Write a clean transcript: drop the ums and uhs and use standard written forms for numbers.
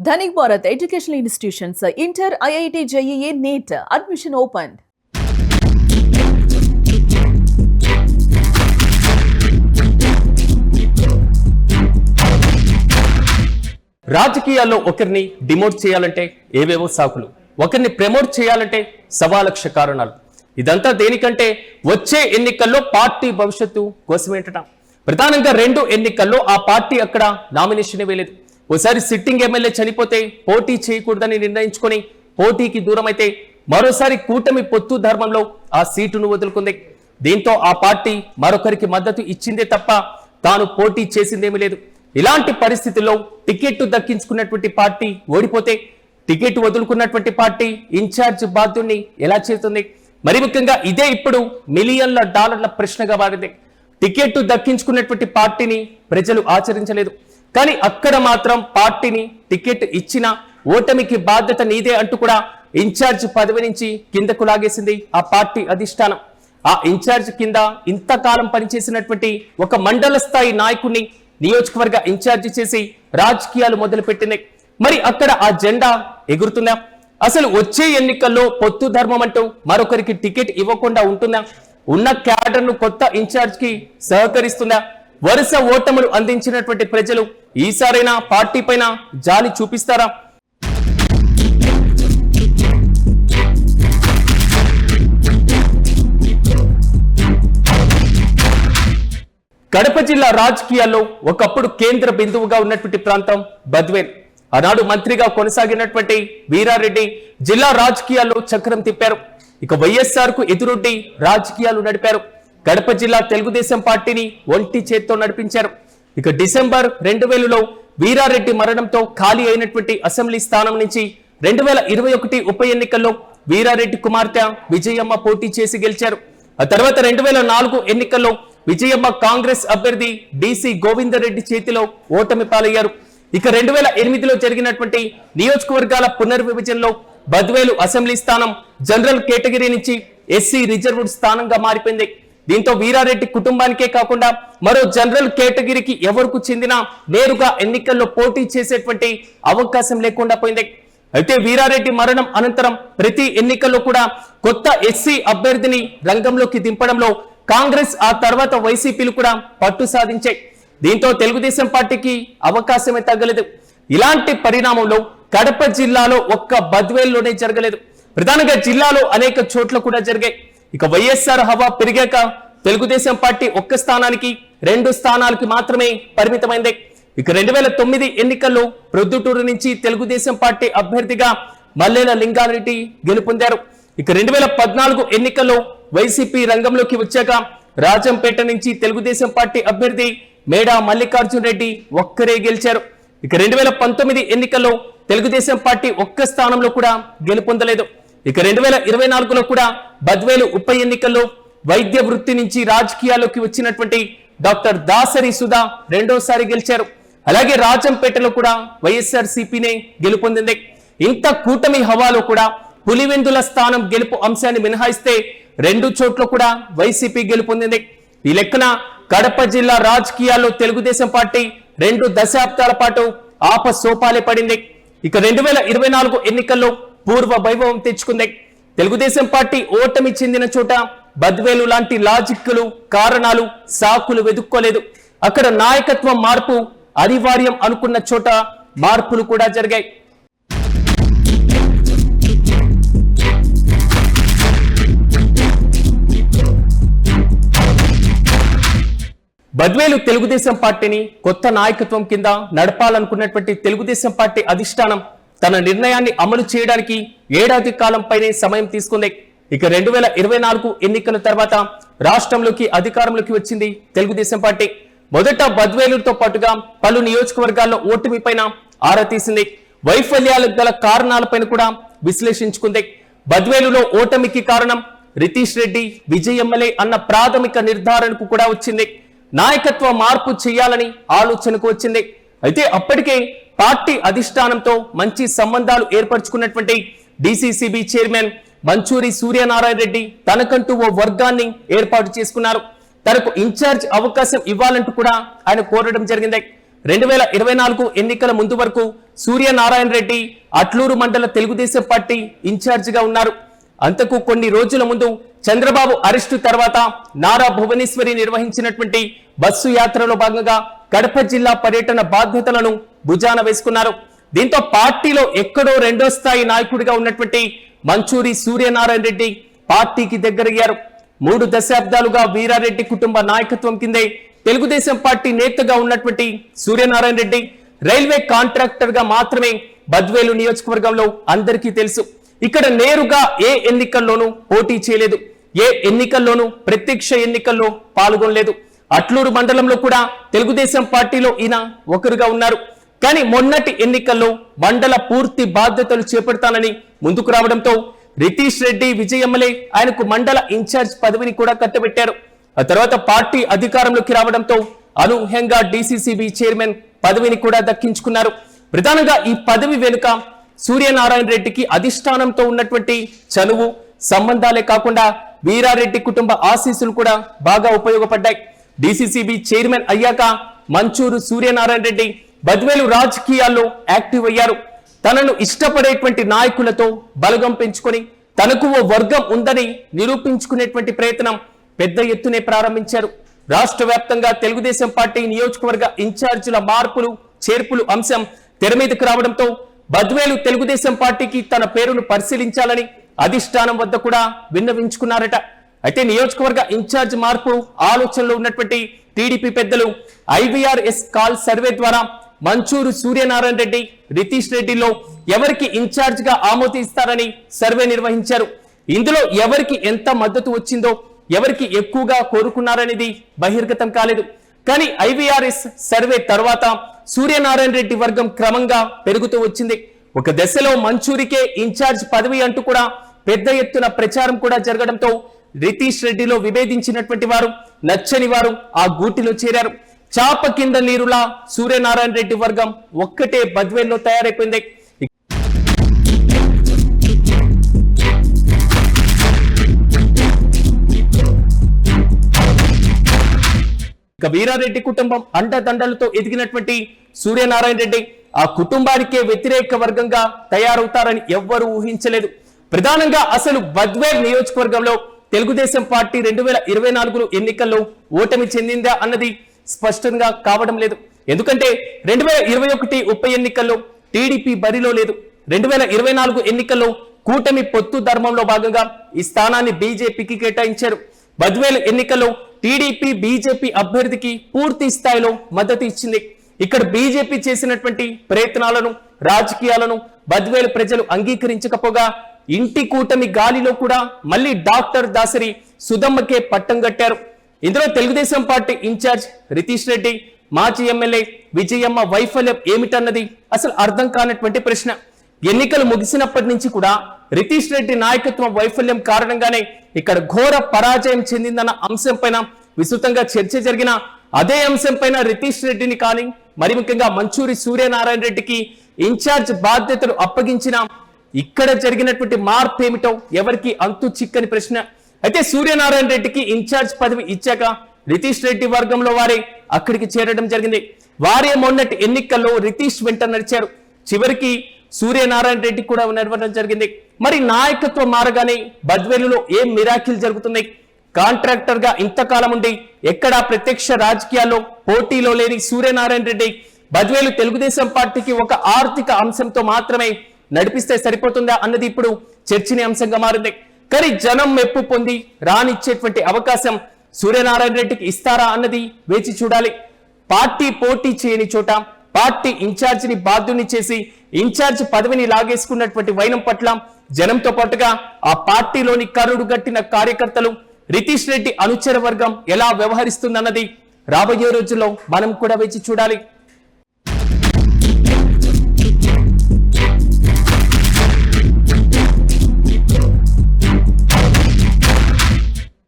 Dhanik Bharat Educational Institutions, Inter, IIT, JEE, NEET, admission opened. రాజకీయాల్లో ఒకరిని డిమోట్ చేయాలంటే ఏవేవో సాకులు, ఒకరిని ప్రమోట్ చేయాలంటే సవాలక్ష కారణాలు. ఇదంతా దేనికంటే వచ్చే ఎన్నికల్లో పార్టీ భవిష్యత్తు కోసమేంటట. ప్రధానంగా 2 ఎన్నికల్లో ఆ పార్టీ అక్కడ నామినేషన్ వేయలేదు. ఓసారి సిట్టింగ్ ఎమ్మెల్యే చనిపోతే పోటీ చేయకూడదని నిర్ణయించుకొని పోటీకి దూరమైతే మరోసారి కూటమి పొత్తు ధర్మంలో ఆ సీటును వదులుకుంది. దీంతో ఆ పార్టీ మరొకరికి మద్దతు ఇచ్చిందే తప్ప తాను పోటీ చేసిందేమీ లేదు. ఇలాంటి పరిస్థితుల్లో టికెట్ దక్కించుకున్నటువంటి పార్టీ ఓడిపోతే టికెట్ వదులుకున్నటువంటి పార్టీ ఇన్ఛార్జ్ బాధ్యుడిని ఎలా చేస్తుంది? మరి ముఖ్యంగా ఇదే ఇప్పుడు మిలియన్ల డాలర్ల ప్రశ్నగా మారింది. టికెట్ దక్కించుకున్నటువంటి పార్టీని ప్రజలు ఆచరించలేదు, కానీ అక్కడ మాత్రం పార్టీని టికెట్ ఇచ్చిన ఓటమికి బాధ్యత నీదే అంటూ కూడా ఇన్ఛార్జ్ పదవి నుంచి కిందకు లాగేసింది ఆ పార్టీ అధిష్టానం. ఆ ఇన్ఛార్జ్ కింద ఇంతకాలం పనిచేసినటువంటి ఒక మండల స్థాయి నాయకుడిని నియోజకవర్గ ఇన్ఛార్జి చేసి రాజకీయాలు మొదలుపెట్టింది. మరి అక్కడ ఆ జెండా ఎగురుతుందా? అసలు వచ్చే ఎన్నికల్లో పొత్తు ధర్మం అంటూ మరొకరికి టికెట్ ఇవ్వకుండా ఉంటుందా? ఉన్న క్యాడర్ను కొత్త ఇన్ఛార్జ్ కి సహకరిస్తుందా? వరుస ఓటములు అందించినటువంటి ప్రజలు ఈసారైనా పార్టీ పైన జాలి చూపిస్తారా? కడప జిల్లా రాజకీయాల్లో ఒకప్పుడు కేంద్ర బిందువుగా ఉన్నటువంటి ప్రాంతం బద్వేల్. ఆనాడు మంత్రిగా కొనసాగినటువంటి వీరారెడ్డి జిల్లా రాజకీయాల్లో చక్రం తిప్పారు. ఇక వైఎస్ఆర్ కు ఎదురొడ్డి రాజకీయాలు నడిపారు. కడప జిల్లా తెలుగుదేశం పార్టీని ఒంటి చేత్తో నడిపించారు. ఇక డిసెంబర్ 2000లో వీరారెడ్డి మరణంతో ఖాళీ అయినటువంటి అసెంబ్లీ స్థానం నుంచి 2021 ఉప ఎన్నికల్లో వీరారెడ్డి కుమార్తె విజయమ్మ పోటీ చేసి గెలిచారు. ఆ తర్వాత 2004 ఎన్నికల్లో విజయమ్మ కాంగ్రెస్ అభ్యర్థి డిసి గోవిందరెడ్డి చేతిలో ఓటమి పాలయ్యారు. ఇక 2008లో జరిగినటువంటి నియోజకవర్గాల పునర్విభజనలో బద్వేలు అసెంబ్లీ స్థానం జనరల్ కేటగిరీ నుంచి ఎస్సీ రిజర్వ్డ్ స్థానంగా మారిపోయింది. దీంతో వీరారెడ్డి కుటుంబానికే కాకుండా మరో జనరల్ కేటగిరీకి ఎవరికి చెందినా నేరుగా ఎన్నికల్లో పోటీ చేసేటువంటి అవకాశం లేకుండా పోయింది. అయితే వీరారెడ్డి మరణం అనంతరం ప్రతి ఎన్నికల్లో కూడా కొత్త ఎస్సీ అభ్యర్థిని రంగంలోకి దింపడంలో కాంగ్రెస్ ఆ తర్వాత వైసీపీలు కూడా పట్టు సాధించాయి. దీంతో తెలుగుదేశం పార్టీకి అవకాశమే తగ్గలేదు. ఇలాంటి పరిణామంలో కడప జిల్లాలో ఒక్క బద్వేల్లోనే జరగలేదు, ప్రధానంగా జిల్లాలో అనేక చోట్ల కూడా జరిగాయి. ఇక వైఎస్ఆర్ హవా పెరిగాక తెలుగుదేశం పార్టీ ఒక్క స్థానానికి 2 స్థానాలకి మాత్రమే పరిమితమైంది. ఇక 2009 ఎన్నికల్లో ప్రొద్దుటూరు నుంచి తెలుగుదేశం పార్టీ అభ్యర్థిగా మల్లెల లింగారెడ్డి గెలుపొందారు. ఇక 2014 ఎన్నికల్లో వైసీపీ రంగంలోకి వచ్చాక రాజంపేట నుంచి తెలుగుదేశం పార్టీ అభ్యర్థి మేడా మల్లికార్జున్ రెడ్డి ఒక్కరే గెలిచారు. ఇక 2019 ఎన్నికల్లో తెలుగుదేశం పార్టీ ఒక్క స్థానంలో కూడా గెలుపొందలేదు. ఇక 2024లో కూడా బద్వేలు ఉప ఎన్నికల్లో వైద్య వృత్తి నుంచి రాజకీయాల్లోకి వచ్చినటువంటి డాక్టర్ దాసరి సుధా రెండోసారి గెలిచారు. అలాగే రాజంపేటలో కూడా వైఎస్ఆర్ సిపినే గెలుపొందింది. ఇంత కూటమి హవాలో కూడా పులివెందుల స్థానం గెలుపు అంశాన్ని మినహాయిస్తే 2 చోట్ల కూడా వైసీపీ గెలుపొందింది. ఈ లెక్కన కడప జిల్లా రాజకీయాల్లో తెలుగుదేశం పార్టీ 2 దశాబ్దాల పాటు ఆపసోపాలే పడింది. ఇక 2024 ఎన్నికల్లో పూర్వ వైభవం తెచ్చుకుంది. తెలుగుదేశం పార్టీ ఓటమి చెందిన చోట బద్వేలు లాంటి లాజిక్లు, కారణాలు, సాకులు వెదుక్కోలేదు. అక్కడ నాయకత్వం మార్పు అనివార్యం అనుకున్న చోట మార్పులు కూడా జరిగాయి. బద్వేలు తెలుగుదేశం పార్టీని కొత్త నాయకత్వం కింద నడపాలనుకున్నటువంటి తెలుగుదేశం పార్టీ అధిష్టానం తన నిర్ణయాన్ని అమలు చేయడానికి ఏడాది కాలం పైనే సమయం తీసుకుంది. ఇక 2024 ఎన్నికల తర్వాత రాష్ట్రంలోకి అధికారంలోకి వచ్చింది తెలుగుదేశం పార్టీ. మొదట బద్వేలుతో పాటుగా పలు నియోజకవర్గాల్లో ఓటమి పైన ఆరా తీసింది. వైఫల్యాలకు గల కారణాలపైన కూడా విశ్లేషించుకుంది. బద్వేలులో ఓటమికి కారణం రితీష్ రెడ్డి విజయమ్మలే అన్న ప్రాథమిక నిర్ధారణకు కూడా వచ్చింది. నాయకత్వ మార్పు చేయాలని ఆలోచనకు వచ్చింది. అయితే అప్పటికే పార్టీ అధిష్టానంతో మంచి సంబంధాలు ఏర్పరచుకున్నటువంటి డిసిసిబి చైర్మన్ మంచూరి సూర్యనారాయణ రెడ్డి తనకంటూ ఓ వర్గాన్ని ఏర్పాటు చేసుకున్నారు. తనకు ఇన్ఛార్జ్ అవకాశం ఇవ్వాలంటూ కూడా ఆయన కోరడం జరిగింది. 2024 ఎన్నికల ముందు వరకు సూర్యనారాయణ రెడ్డి అట్లూరు మండల తెలుగుదేశం పార్టీ ఇన్ఛార్జిగా ఉన్నారు. అంతకు కొన్ని రోజుల ముందు చంద్రబాబు అరెస్టు తర్వాత నారా భువనేశ్వరి నిర్వహించినటువంటి బస్సు యాత్రలో భాగంగా కడప జిల్లా పర్యటన బాధ్యతలను భుజాన వేసుకున్నారు. దీంతో పార్టీలో ఎక్కడో రెండో స్థాయి నాయకుడిగా ఉన్నటువంటి మంచూరి సూర్యనారాయణ రెడ్డి పార్టీకి దగ్గరయ్యారు. 3 దశాబ్దాలుగా వీరారెడ్డి కుటుంబ నాయకత్వం కిందే తెలుగుదేశం పార్టీ నేతగా ఉన్నటువంటి సూర్యనారాయణ రెడ్డి రైల్వే కాంట్రాక్టర్ గా మాత్రమే బద్వేలు నియోజకవర్గంలో అందరికీ తెలుసు. ఇక్కడ నేరుగా ఏ ఎన్నికల్లోనూ పోటీ చేయలేదు, ఏ ఎన్నికల్లోనూ ప్రత్యక్ష ఎన్నికల్లో పాల్గొనలేదు. అట్లూరు మండలంలో కూడా తెలుగుదేశం పార్టీలో ఈయన ఒకరుగా ఉన్నారు. కానీ మొన్నటి ఎన్నికల్లో మండల పూర్తి బాధ్యతలు చేపడతానని ముందుకు రావడంతో రితీష్ రెడ్డి విజయమ్మలే ఆయనకు మండల ఇన్ఛార్జ్ పదవిని కూడా కట్టబెట్టారు. ఆ తర్వాత పార్టీ అధికారంలోకి రావడంతో అనూహ్యంగా డిసిసిబి చైర్మన్ పదవిని కూడా దక్కించుకున్నారు. ప్రధానంగా ఈ పదవి వెనుక సూర్యనారాయణ రెడ్డికి అధిష్టానంతో ఉన్నటువంటి చనువు సంబంధాలే కాకుండా వీరారెడ్డి కుటుంబ ఆశీస్సులు కూడా బాగా ఉపయోగపడ్డాయి. డిసిసిబి చైర్మన్ అయ్యాక మంచూరు సూర్యనారాయణ రెడ్డి బద్వేలు రాజకీయాల్లో యాక్టివ్ అయ్యారు. తనను ఇష్టపడేటువంటి నాయకులతో బలగం పెంచుకొని తనకు ఓ వర్గం ఉందని నిరూపించుకునేటువంటి ప్రయత్నం పెద్ద ఎత్తునే ప్రారంభించారు. రాష్ట్ర వ్యాప్తంగా తెలుగుదేశం పార్టీ నియోజకవర్గ ఇన్ఛార్జీల మార్పులు చేర్పులు అంశం తెర మీదకు రావడంతో బద్వేలు తెలుగుదేశం పార్టీకి తన పేరును పరిశీలించాలని అధిష్టానం వద్ద కూడా విన్నవించుకున్నారట. అయితే నియోజకవర్గ ఇన్ఛార్జ్ మార్పు ఆలోచనలో ఉన్నటువంటి టీడీపీ పెద్దలు ఐవీఆర్ఎస్ కాల్ సర్వే ద్వారా మంచూరు సూర్యనారాయణ రెడ్డి రితీష్ రెడ్డిలో ఎవరికి ఇన్ఛార్జ్ గా ఆమోదిస్తారని సర్వే నిర్వహించారు. ఇందులో ఎవరికి ఎంత మద్దతు వచ్చిందో, ఎవరికి ఎక్కువగా కోరుకున్నారనేది బహిర్గతం కాలేదు. కానీ ఐవీఆర్ఎస్ సర్వే తర్వాత సూర్యనారాయణ రెడ్డి వర్గం క్రమంగా పెరుగుతూ వచ్చింది. ఒక దశలో మంచూరికే ఇన్ఛార్జ్ పదవి అంటూ కూడా పెద్ద ఎత్తున ప్రచారం కూడా జరగడంతో రితీష్ రెడ్డిలో విభేదించినటువంటి వారు, నచ్చని వారు ఆ గూటిలో చేరారు. చాప కింద నీరులా సూర్యనారాయణ రెడ్డి వర్గం ఒక్కటే బద్వేల్లో తయారైపోయింది. ఇక వీరారెడ్డి కుటుంబం అండదండలతో ఎదిగినటువంటి సూర్యనారాయణ రెడ్డి ఆ కుటుంబానికే వ్యతిరేక వర్గంగా తయారవుతారని ఎవ్వరూ ఊహించలేదు. ప్రధానంగా అసలు బద్వేల్ నియోజకవర్గంలో తెలుగుదేశం పార్టీ 2024 ఎన్నికల్లో ఓటమి చెందిందా అన్నది స్పష్టంగా కావడం లేదు. ఎందుకంటే 2021 ఉప ఎన్నికల్లో టీడీపీ బరిలో లేదు. 2024 ఎన్నికల్లో కూటమి పొత్తు ధర్మంలో భాగంగా ఈ స్థానాన్ని బీజేపీకి కేటాయించారు. బద్వేలు ఎన్నికల్లో టీడీపీ బీజేపీ అభ్యర్థికి పూర్తి స్థాయిలో మద్దతు ఇచ్చింది. ఇక్కడ బీజేపీ చేసినటువంటి ప్రయత్నాలను, రాజకీయాలను బద్వేలు ప్రజలు అంగీకరించకపోగా ఇంటి కూటమి గాలిలో కూడా మళ్ళీ డాక్టర్ దాసరి సుధమ్మకే పట్టం కట్టారు. ఇందులో తెలుగుదేశం పార్టీ ఇన్ఛార్జ్ రితీష్ రెడ్డి, మాజీ ఎమ్మెల్యే విజయమ్మ వైఫల్యం ఏమిటన్నది అసలు అర్థం కానటువంటి ప్రశ్న. ఎన్నికలు ముగిసినప్పటి నుంచి కూడా రితీష్ రెడ్డి నాయకత్వం వైఫల్యం కారణంగానే ఇక్కడ ఘోర పరాజయం చెందిందన్న అంశం పైన విస్తృతంగా చర్చ జరిగిన అదే అంశం పైన రితీష్ రెడ్డిని కానీ మరి ముఖ్యంగా మంచూరి సూర్యనారాయణ రెడ్డికి ఇన్ఛార్జ్ బాధ్యతలు అప్పగించిన ఇక్కడ జరిగినటువంటి మార్పు ఏమిటో ఎవరికి అంతు చిక్కని ప్రశ్న. అయితే సూర్యనారాయణ రెడ్డికి ఇన్ఛార్జ్ పదవి ఇచ్చాక రితీష్ రెడ్డి వర్గంలో వారే అక్కడికి చేరడం జరిగింది. వారే మొన్నటి ఎన్నికల్లో రితీష్ వెంట నడిచారు. చివరికి సూర్యనారాయణ రెడ్డి కూడా నడవడం జరిగింది. మరి నాయకత్వం మారగానే బద్వేలులో ఏం మిరాకిల్ జరుగుతుంది? కాంట్రాక్టర్ గా ఇంతకాలం ఉండి ఎక్కడా ప్రత్యక్ష రాజకీయాల్లో పోటీలో లేని సూర్యనారాయణ రెడ్డి బద్వేలు తెలుగుదేశం పార్టీకి ఒక ఆర్థిక అంశంతో మాత్రమే నడిపిస్తే సరిపోతుందా అన్నది ఇప్పుడు చర్చనీయాంశంగా మారింది. కానీ జనం మెప్పు పొంది రానిచ్చేటువంటి అవకాశం సూర్యనారాయణ రెడ్డికి ఇస్తారా అన్నది వేచి చూడాలి. పార్టీ పోటీ చేయని చోట పార్టీ ఇన్ఛార్జిని బాధ్యుని చేసి ఇన్ఛార్జ్ పదవిని లాగేసుకున్నటువంటి వైనం పట్ల జనంతో పాటుగా ఆ పార్టీలోని కరుడు గట్టిన కార్యకర్తలు, రితీష్ రెడ్డి అనుచర వర్గం ఎలా వ్యవహరిస్తుందన్నది రాబోయే రోజుల్లో మనం కూడా వేచి చూడాలి.